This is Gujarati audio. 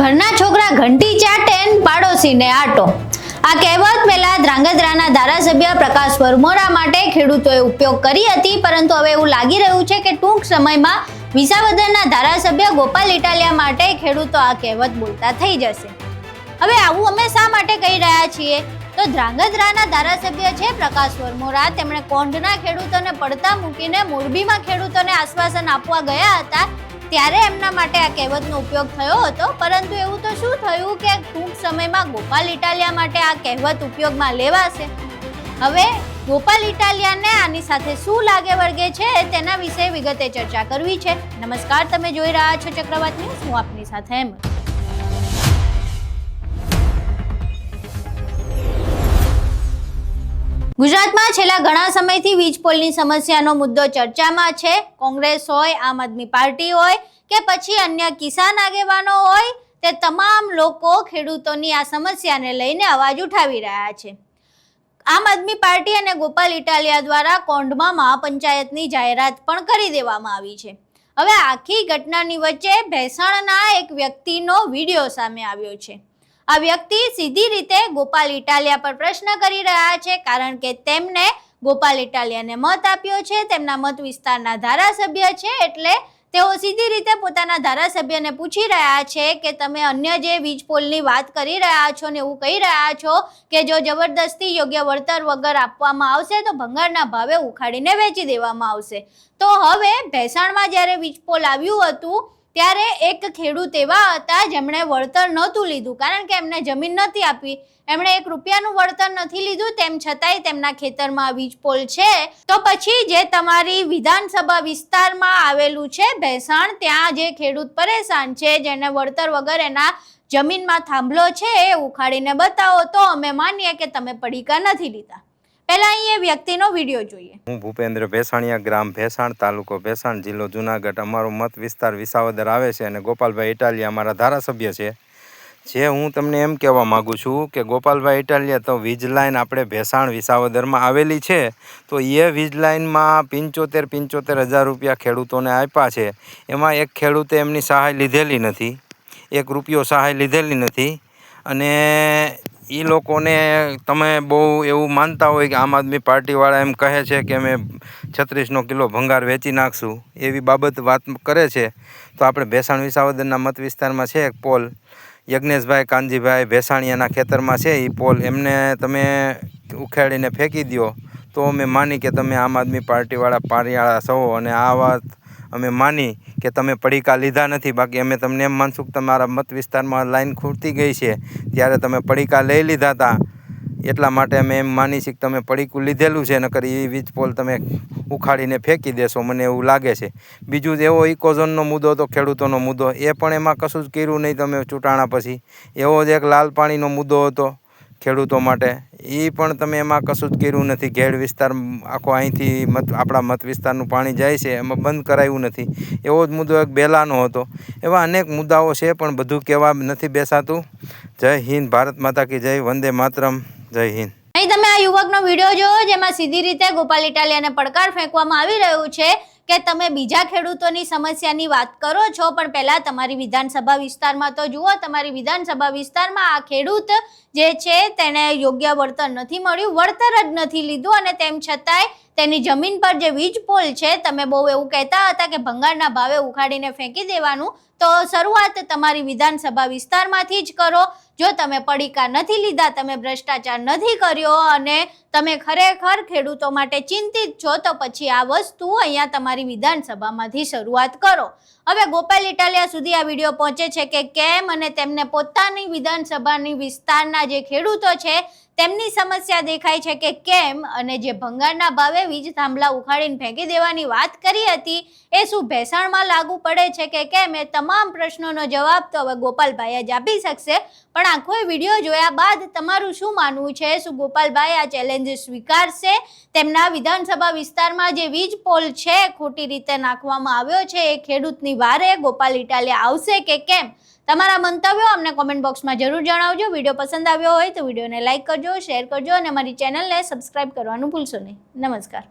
ઘરના છોકરા ઘંટી ચાટે ને પાડોશીને આટો. આ કહેવત પહેલા ધ્રાંગધ્રાના ધારાસભ્ય પ્રકાશ વરમોરા માટે ખેડૂતોએ ઉપયોગ કરી હતી, પરંતુ હવે એવું લાગી રહ્યું છે કે ટૂંક સમયમાં વિસાવદરના ધારાસભ્ય ગોપાલ ઇટાલિયા માટે ખેડૂતો આ કહેવત બોલતા થઈ જશે. હવે આવું અમે શા માટે કહી રહ્યા છીએ? તો ધ્રાંગધ્રાના ધારાસભ્ય છે પ્રકાશ વરમોરા. તેમણે કોંઢના ખેડૂતોને પડતા મૂકીને મોરબીમાં ખેડૂતોને આશ્વાસન આપવા ગયા હતા, ત્યારે એમના માટે આ કહેવતનો ઉપયોગ થયો હતો. પરંતુ એવું તો શું થયું કે ટૂંક સમયમાં ગોપાલ ઇટાલિયા માટે આ કહેવત ઉપયોગમાં લેવાશે. હવે ગોપાલ ઇટાલિયાને આની સાથે શું લાગે વળગે છે તેના વિશે વિગતે ચર્ચા કરવી છે. નમસ્કાર, તમે જોઈ રહ્યા છો ચક્રવાત ન્યૂઝ. હું આપની સાથે એમ. ગુજરાતમાં છેલ્લા ઘણા સમયથી વીજ પોલની સમસ્યાનો મુદ્દો ચર્ચામાં છે. કોંગ્રેસ હોય, આમ આદમી પાર્ટી હોય કે પછી અન્ય કિસાન આગેવાનો હોય, તે તમામ લોકો ખેડૂતોની આ સમસ્યાને લઈને અવાજ ઉઠાવી રહ્યા છે. આમ આદમી પાર્ટી અને ગોપાલ ઇટાલિયા દ્વારા કોંઢમાં મહાપંચાયતની જાહેરાત પણ કરી દેવામાં આવી છે. હવે આખી ઘટનાની વચ્ચે ભેસાણના એક વ્યક્તિનો વિડીયો સામે આવ્યો છે. આ વ્યક્તિ સીધી રીતે ગોપાલ ઇટાલિયા પર પ્રશ્ન કરી રહ્યા છે, કારણ કે તેમને ગોપાલ ઇટાલિયાને મત આપ્યો છે, તેમના મત વિસ્તારના ધારાસભ્ય છે. એટલે તેઓ સીધી રીતે પોતાના ધારાસભ્યને પૂછી રહ્યા છે કે તમે અન્ય જે વીજ પોલની વાત કરી રહ્યા છો ને એવું કહી રહ્યા છો કે જો જબરદસ્તી યોગ્ય વળતર વગર આપવામાં આવશે તો ભંગારના ભાવે ઉખાડીને વેચી દેવામાં આવશે. તો હવે ભેસાણમાં જ્યારે વીજ પોલ આવ્યું હતું ત્યારે એક ખેડૂત એવા હતા જેમણે વળતર નહોતું લીધું, કારણ કે એમને જમીન નથી આપી, એમણે 1 રૂપિયાનું વળતર નથી લીધું. તેમ છતાંય તેમના ખેતરમાં વીજ પોલ છે. તો પછી જે તમારી વિધાનસભા વિસ્તારમાં આવેલું છે ભેસાણ, ત્યાં જે ખેડૂત પરેશાન છે, જેને વળતર વગર એના જમીનમાં થાંભલો છે, એ ઉખાડીને બતાવો તો અમે માનીએ કે તમે પડીકા નથી લીધા. પહેલા અહીં એ વ્યક્તિનો વિડીયો જોઈએ. હું ભૂપેન્દ્ર ભેસાણીયા, ગ્રામ ભેસાણ, તાલુકો ભેસાણ, જિલ્લો જુનાગઢ. અમારો મત વિસ્તાર વિસાવદર આવે છે અને ગોપાલભાઈ ઇટાલિયા અમારા ધારાસભ્ય છે. જે હું તમને એમ કહેવા માગું છું કે ગોપાલભાઈ ઇટાલિયા, તો વીજ લાઇન આપણે ભેસાણ વિસાવદરમાં આવેલી છે, તો એ વીજ લાઇનમાં 75,000 રૂપિયા ખેડૂતોને આપ્યા છે. એમાં એક ખેડૂતે એમની સહાય લીધેલી નથી, 1 રૂપિયો સહાય લીધેલી નથી. અને એ લોકોને તમે બહુ એવું માનતા હોય કે આમ આદમી પાર્ટીવાળા એમ કહે છે કે અમે 36 કિલો ભંગાર વેચી નાખશું, એવી બાબત વાત કરે છે. તો આપણે ભેસાણ વિસાવદરના મત વિસ્તારમાં છે એક પોલ, યજ્ઞેશભાઈ કાનજીભાઈ ભેસાણીયાના ખેતરમાં છે. એ પોલ એમને તમે ઉખેડીને ફેંકી દો તો અમે માની કે તમે આમ આદમી પાર્ટીવાળા પારિયાળા છો, અને આ વાત અમે માની કે તમે પડીકા લીધા નથી. બાકી અમે તમને એમ માનશું કે તમારા મત વિસ્તારમાં લાઈન ખૂટતી ગઈ છે ત્યારે તમે પડીકા લઈ લીધા હતા, એટલા માટે અમે એમ માની છીએ કે તમે પડીકું લીધેલું છે, નકર એ વીજ પોલ તમે ઉખાડીને ફેંકી દેશો, મને એવું લાગે છે. બીજું એવો ઇકોઝોનનો મુદ્દો હતો, ખેડૂતોનો મુદ્દો, એ પણ એમાં કશું જ કર્યું નહીં તમે ચૂંટાણા પછી. એવો જ એક લાલ પાણીનો મુદ્દો હતો ખેડૂતો માટે, એ પણ તમે એમાં કશું જ કર્યું નથી. ઘેડ વિસ્તાર આખો અહીંથી આપણા મત વિસ્તારનું પાણી જાય છે, એમાં બંધ કરાવ્યું નથી. એવો જ મુદ્દો એક બેલાનો હતો. એવા અનેક મુદ્દાઓ છે, પણ બધું કહેવા નથી બેસાતું. જય હિન્દ, ભારત માતા કી જય, વંદે માતરમ, જય હિન્દ. અહીં તમે આ યુવકનો વિડીયો જોયો, જેમાં સીધી રીતે ગોપાલ ઇટાલિયાને પડકાર ફેંકવામાં આવી રહ્યું છે કે તમે બીજા ખેડૂતોની સમસ્યાની વાત કરો છો, પણ પહેલા તમારી વિધાનસભા વિસ્તારમાં તો જુઓ. તમારી વિધાનસભા વિસ્તારમાં આ ખેડૂત જે છે તેને યોગ્ય વળતર નથી મળ્યું, વળતર જ નથી લીધું, અને તેમ છતાંય તેની જમીન પર જે વીજ પોલ છે, તમે બહુ એવું કહેતા હતા કે ભંગારના ભાવે ઉખાડીને ફેંકી દેવાનું. તો શરૂઆત તમારી વિધાનસભા વિસ્તારમાંથી જ કરો. જો તમે પડીકા નથી લીધા, તમે ભ્રષ્ટાચાર નથી કર્યો અને તમે ખરેખર ખેડૂતો માટે ચિંતિત છો, તો પછી આ વસ્તુ અહીંયા તમારી વિધાનસભામાંથી શરૂઆત કરો. હવે ગોપાલ ઇટાલિયા સુધી આ વિડીયો પહોંચે છે કે કેમ, અને તેમને પોતાની વિધાનસભાની વિસ્તારના જે ખેડૂતો છે તેમની સમસ્યા દેખાય છે કે કેમ, અને જે ભંગારના ભાવે વીજ થાંભલા ઉખાડીને ફેંકી દેવાની વાત કરી હતી એ શું ભેસાણમાં લાગુ પડે છે કે કેમ, એ તમામ પ્રશ્નોનો જવાબ તો હવે ગોપાલભાઈ જ આપી શકશે. પણ આખો વિડીયો જોયા બાદ તમારું શું માનવું છે? શું ગોપાલભાઈ આ ચેલેન્જ સ્વીકારશે? તેમના વિધાનસભા વિસ્તારમાં જે વીજ પોલ છે ખોટી રીતે નાખવામાં આવ્યો છે, એ ખેડૂતની વારે ગોપાલ ઇટાલિયા આવશે કે કેમ? તમારા મંતવ્યો અમને કોમેન્ટ બોક્સમાં જરૂર જણાવજો. વિડીયો પસંદ આવ્યો હોય તો વિડીયોને લાઇક કરજો, શેર કરજો અને અમારી ચેનલને સબસ્ક્રાઇબ કરવાનું ભૂલશો નહીં. નમસ્કાર.